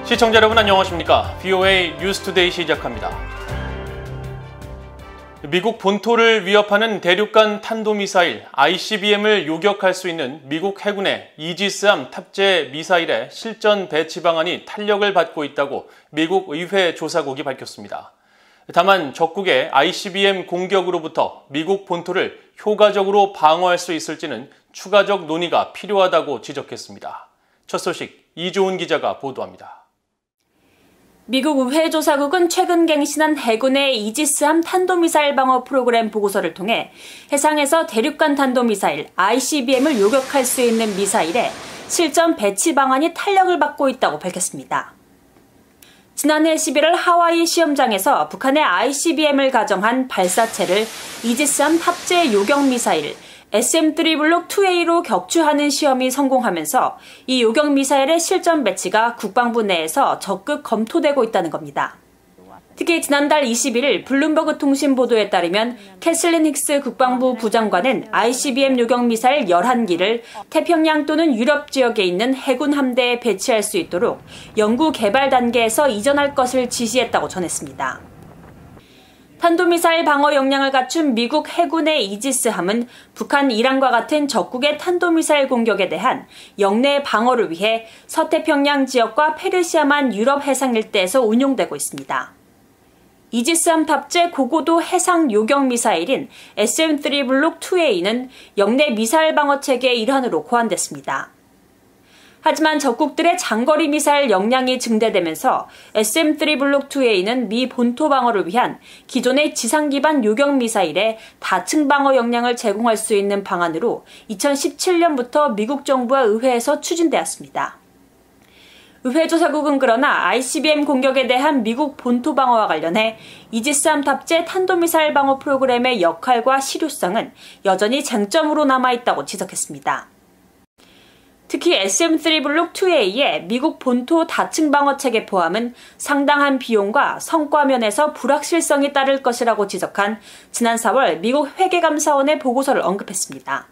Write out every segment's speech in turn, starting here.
시청자 여러분 안녕하십니까? VOA 뉴스투데이 시작합니다. 미국 본토를 위협하는 대륙간 탄도미사일 ICBM을 요격할 수 있는 미국 해군의 이지스함 탑재 미사일의 실전 배치 방안이 탄력을 받고 있다고 미국 의회 조사국이 밝혔습니다. 다만 적국의 ICBM 공격으로부터 미국 본토를 효과적으로 방어할 수 있을지는 추가적 논의가 필요하다고 지적했습니다. 첫 소식 이조은 기자가 보도합니다. 미국 의회 조사국은 최근 갱신한 해군의 이지스함 탄도미사일 방어 프로그램 보고서를 통해 해상에서 대륙간 탄도미사일 ICBM을 요격할 수 있는 미사일의 실전 배치 방안이 탄력을 받고 있다고 밝혔습니다. 지난해 11월 하와이 시험장에서 북한의 ICBM을 가정한 발사체를 이지스함 탑재 요격 미사일 SM-3 블록 2A로 격추하는 시험이 성공하면서 이 요격 미사일의 실전 배치가 국방부 내에서 적극 검토되고 있다는 겁니다. 특히 지난달 21일 블룸버그 통신 보도에 따르면 캐슬린 힉스 국방부 부장관은 ICBM 요격 미사일 11기를 태평양 또는 유럽 지역에 있는 해군 함대에 배치할 수 있도록 연구 개발 단계에서 이전할 것을 지시했다고 전했습니다. 탄도미사일 방어 역량을 갖춘 미국 해군의 이지스함은 북한, 이란과 같은 적국의 탄도미사일 공격에 대한 영내 방어를 위해 서태평양 지역과 페르시아만 유럽 해상 일대에서 운용되고 있습니다. 이지스함 탑재 고고도 해상 요격 미사일인 SM-3 블록 2A는 영내 미사일 방어 체계의 일환으로 고안됐습니다. 하지만 적국들의 장거리 미사일 역량이 증대되면서 SM-3 블록 2A는 미 본토 방어를 위한 기존의 지상 기반 요격 미사일의 다층 방어 역량을 제공할 수 있는 방안으로 2017년부터 미국 정부와 의회에서 추진되었습니다. 의회 조사국은 그러나 ICBM 공격에 대한 미국 본토 방어와 관련해 이지스함 탑재 탄도미사일 방어 프로그램의 역할과 실효성은 여전히 쟁점으로 남아있다고 지적했습니다. 특히 SM-3 블록 2A의 미국 본토 다층 방어 체계 포함은 상당한 비용과 성과 면에서 불확실성이 따를 것이라고 지적한 지난 4월 미국 회계감사원의 보고서를 언급했습니다.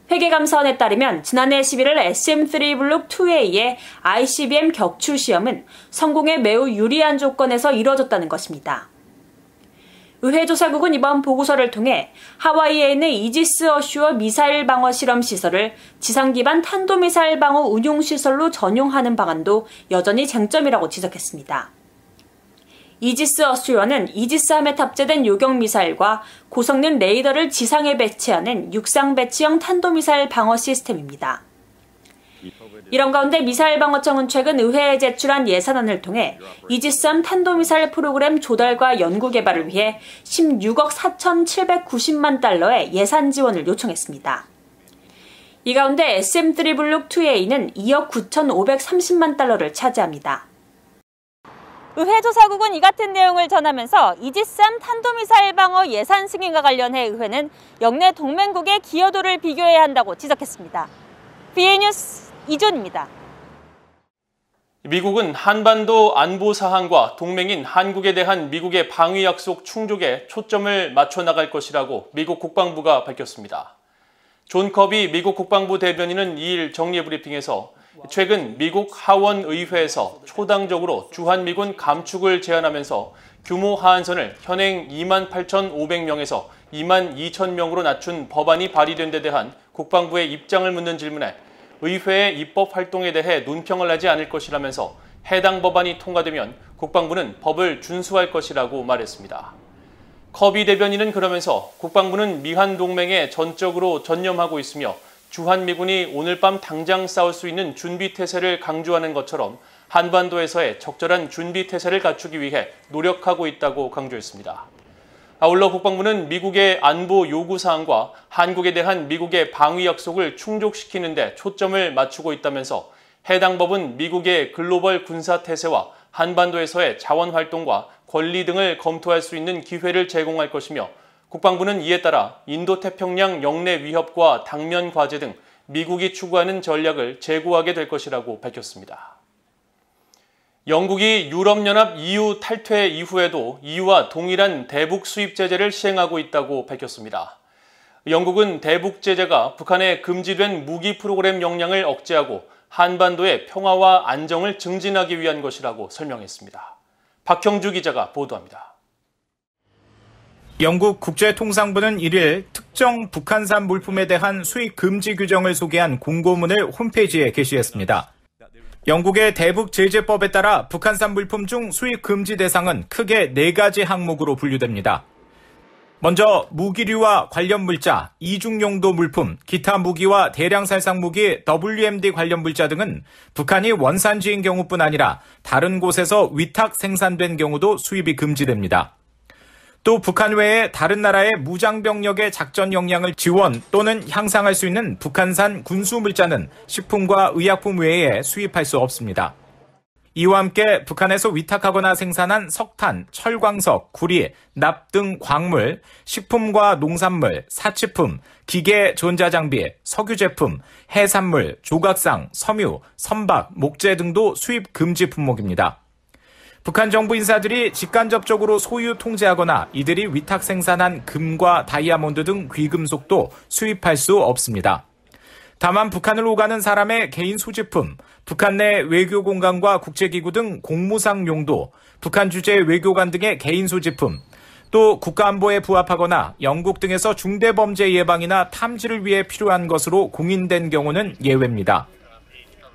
회계감사원에 따르면 지난해 11월 SM-3 블록 2A의 ICBM 격추 시험은 성공에 매우 유리한 조건에서 이뤄졌다는 것입니다. 의회 조사국은 이번 보고서를 통해 하와이에 있는 이지스 어슈어 미사일 방어 실험 시설을 지상 기반 탄도미사일 방어 운용 시설로 전용하는 방안도 여전히 쟁점이라고 지적했습니다. 이지스 어슈어는 이지스함에 탑재된 요격 미사일과 고성능 레이더를 지상에 배치하는 육상 배치형 탄도미사일 방어 시스템입니다. 이런 가운데 미사일방어청은 최근 의회에 제출한 예산안을 통해 이지스함 탄도미사일 프로그램 조달과 연구 개발을 위해 16억 4,790만 달러의 예산 지원을 요청했습니다. 이 가운데 SM-3 블록 2A는 2억 9,530만 달러를 차지합니다. 의회 조사국은 이 같은 내용을 전하면서 이지스함 탄도미사일 방어 예산 승인과 관련해 의회는 영내 동맹국의 기여도를 비교해야 한다고 지적했습니다. VOA 뉴스 이존입니다. 미국은 한반도 안보 사항과 동맹인 한국에 대한 미국의 방위 약속 충족에 초점을 맞춰 나갈 것이라고 미국 국방부가 밝혔습니다. 존 커비 미국 국방부 대변인은 2일 정례브리핑에서 최근 미국 하원 의회에서 초당적으로 주한미군 감축을 제안하면서 규모 하한선을 현행 28,500명에서 22,000명으로 낮춘 법안이 발의된 데 대한 국방부의 입장을 묻는 질문에 의회의 입법 활동에 대해 논평을 하지 않을 것이라면서 해당 법안이 통과되면 국방부는 법을 준수할 것이라고 말했습니다. 커비 대변인은 그러면서 국방부는 미한 동맹에 전적으로 전념하고 있으며 주한미군이 오늘 밤 당장 싸울 수 있는 준비태세를 강조하는 것처럼 한반도에서의 적절한 준비태세를 갖추기 위해 노력하고 있다고 강조했습니다. 아울러 국방부는 미국의 안보 요구사항과 한국에 대한 미국의 방위 약속을 충족시키는 데 초점을 맞추고 있다면서 해당 법은 미국의 글로벌 군사태세와 한반도에서의 자원활동과 권리 등을 검토할 수 있는 기회를 제공할 것이며 국방부는 이에 따라 인도태평양 영내 위협과 당면 과제 등 미국이 추구하는 전략을 제고하게 될 것이라고 밝혔습니다. 영국이 유럽연합 EU 탈퇴 이후에도 EU와 동일한 대북 수입 제재를 시행하고 있다고 밝혔습니다. 영국은 대북 제재가 북한의 금지된 무기 프로그램 역량을 억제하고 한반도의 평화와 안정을 증진하기 위한 것이라고 설명했습니다. 박형주 기자가 보도합니다. 영국 국제통상부는 1일 특정 북한산 물품에 대한 수입 금지 규정을 소개한 공고문을 홈페이지에 게시했습니다. 영국의 대북제재법에 따라 북한산 물품 중 수입 금지 대상은 크게 4가지 항목으로 분류됩니다. 먼저 무기류와 관련 물자, 이중용도 물품, 기타 무기와 대량 살상 무기, WMD 관련 물자 등은 북한이 원산지인 경우뿐 아니라 다른 곳에서 위탁 생산된 경우도 수입이 금지됩니다. 또 북한 외에 다른 나라의 무장병력의 작전 역량을 지원 또는 향상할 수 있는 북한산 군수 물자는 식품과 의약품 외에 수입할 수 없습니다. 이와 함께 북한에서 위탁하거나 생산한 석탄, 철광석, 구리, 납 등 광물, 식품과 농산물, 사치품, 기계, 전자장비, 석유 제품, 해산물, 조각상, 섬유, 선박, 목재 등도 수입 금지 품목입니다. 북한 정부 인사들이 직간접적으로 소유 통제하거나 이들이 위탁 생산한 금과 다이아몬드 등 귀금속도 수입할 수 없습니다. 다만 북한을 오가는 사람의 개인 소지품, 북한 내 외교 공간과 국제기구 등 공무상 용도, 북한 주재 외교관 등의 개인 소지품, 또 국가안보에 부합하거나 영국 등에서 중대범죄 예방이나 탐지를 위해 필요한 것으로 공인된 경우는 예외입니다.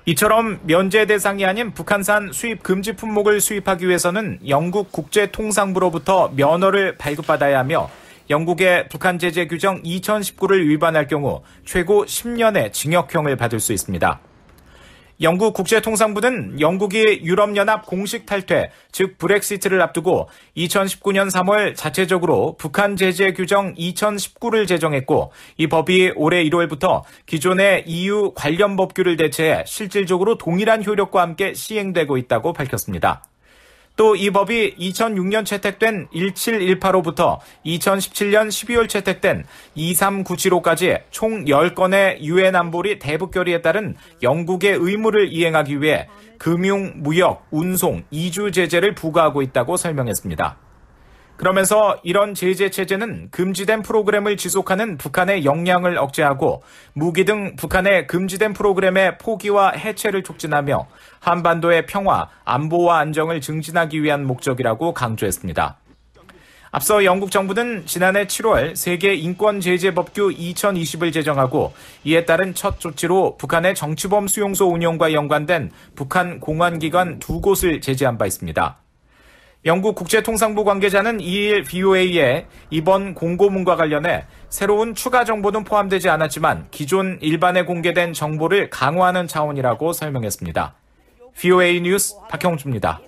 이처럼 면제 대상이 아닌 북한산 수입 금지 품목을 수입하기 위해서는 영국 국제통상부로부터 면허를 발급받아야 하며 영국의 북한 제재 규정 2019를 위반할 경우 최고 10년의 징역형을 받을 수 있습니다. 영국 국제통상부는 영국이 유럽연합 공식 탈퇴, 즉 브렉시트를 앞두고 2019년 3월 자체적으로 북한 제재 규정 2019를 제정했고 이 법이 올해 1월부터 기존의 EU 관련 법규를 대체해 실질적으로 동일한 효력과 함께 시행되고 있다고 밝혔습니다. 또 이 법이 2006년 채택된 1718호부터 2017년 12월 채택된 23975까지 총 10건의 유엔 안보리 대북 결의에 따른 영국의 의무를 이행하기 위해 금융, 무역, 운송, 이주 제재를 부과하고 있다고 설명했습니다. 그러면서 이런 제재 체제는 금지된 프로그램을 지속하는 북한의 역량을 억제하고 무기 등 북한의 금지된 프로그램의 포기와 해체를 촉진하며 한반도의 평화, 안보와 안정을 증진하기 위한 목적이라고 강조했습니다. 앞서 영국 정부는 지난해 7월 세계 인권 제재 법규 2020을 제정하고 이에 따른 첫 조치로 북한의 정치범 수용소 운영과 연관된 북한 공안기관 2곳을 제재한 바 있습니다. 영국 국제통상부 관계자는 2일 VOA에 이번 공고문과 관련해 새로운 추가 정보는 포함되지 않았지만 기존 일반에 공개된 정보를 강화하는 차원이라고 설명했습니다. VOA 뉴스 박형주입니다.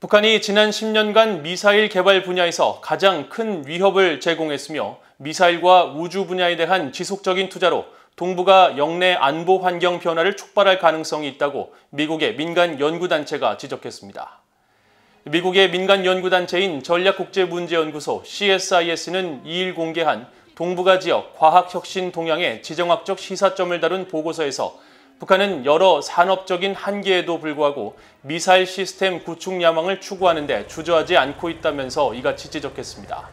북한이 지난 10년간 미사일 개발 분야에서 가장 큰 위협을 제공했으며 미사일과 우주 분야에 대한 지속적인 투자로 동북아 영내 안보 환경 변화를 촉발할 가능성이 있다고 미국의 민간 연구단체가 지적했습니다. 미국의 민간 연구단체인 전략국제문제연구소 CSIS는 2일 공개한 동북아 지역 과학혁신 동향의 지정학적 시사점을 다룬 보고서에서 북한은 여러 산업적인 한계에도 불구하고 미사일 시스템 구축 야망을 추구하는 데 주저하지 않고 있다면서 이같이 지적했습니다.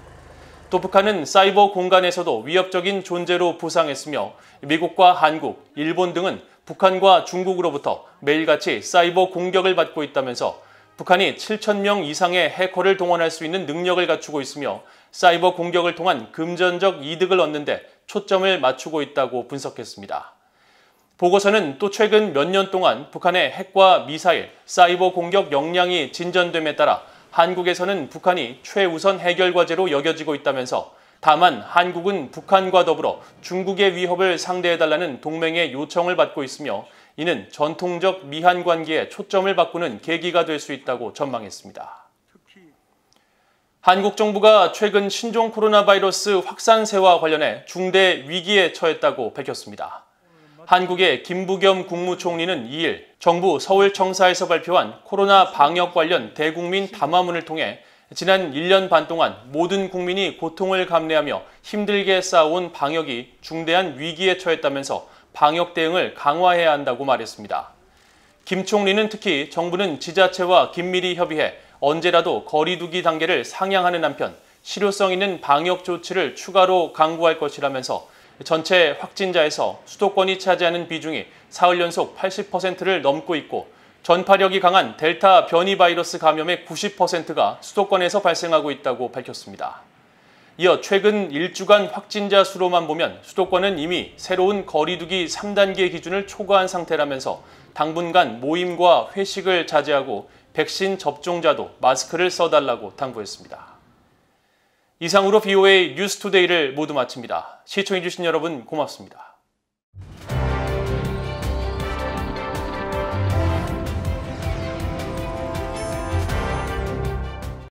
또 북한은 사이버 공간에서도 위협적인 존재로 부상했으며 미국과 한국, 일본 등은 북한과 중국으로부터 매일같이 사이버 공격을 받고 있다면서 북한이 7,000명 이상의 해커를 동원할 수 있는 능력을 갖추고 있으며 사이버 공격을 통한 금전적 이득을 얻는 데 초점을 맞추고 있다고 분석했습니다. 보고서는 또 최근 몇 년 동안 북한의 핵과 미사일, 사이버 공격 역량이 진전됨에 따라 한국에서는 북한이 최우선 해결 과제로 여겨지고 있다면서 다만 한국은 북한과 더불어 중국의 위협을 상대해달라는 동맹의 요청을 받고 있으며 이는 전통적 미한 관계에 초점을 바꾸는 계기가 될 수 있다고 전망했습니다. 한국 정부가 최근 신종 코로나 바이러스 확산세와 관련해 중대 위기에 처했다고 밝혔습니다. 한국의 김부겸 국무총리는 2일 정부 서울청사에서 발표한 코로나 방역 관련 대국민 담화문을 통해 지난 1년 반 동안 모든 국민이 고통을 감내하며 힘들게 쌓아온 방역이 중대한 위기에 처했다면서 방역 대응을 강화해야 한다고 말했습니다. 김 총리는 특히 정부는 지자체와 긴밀히 협의해 언제라도 거리 두기 단계를 상향하는 한편 실효성 있는 방역 조치를 추가로 강구할 것이라면서 전체 확진자에서 수도권이 차지하는 비중이 사흘 연속 80%를 넘고 있고 전파력이 강한 델타 변이 바이러스 감염의 90%가 수도권에서 발생하고 있다고 밝혔습니다. 이어 최근 1주간 확진자 수로만 보면 수도권은 이미 새로운 거리두기 3단계 기준을 초과한 상태라면서 당분간 모임과 회식을 자제하고 백신 접종자도 마스크를 써달라고 당부했습니다. 이상으로 BOA 뉴스투데이를 모두 마칩니다. 시청해주신 여러분 고맙습니다.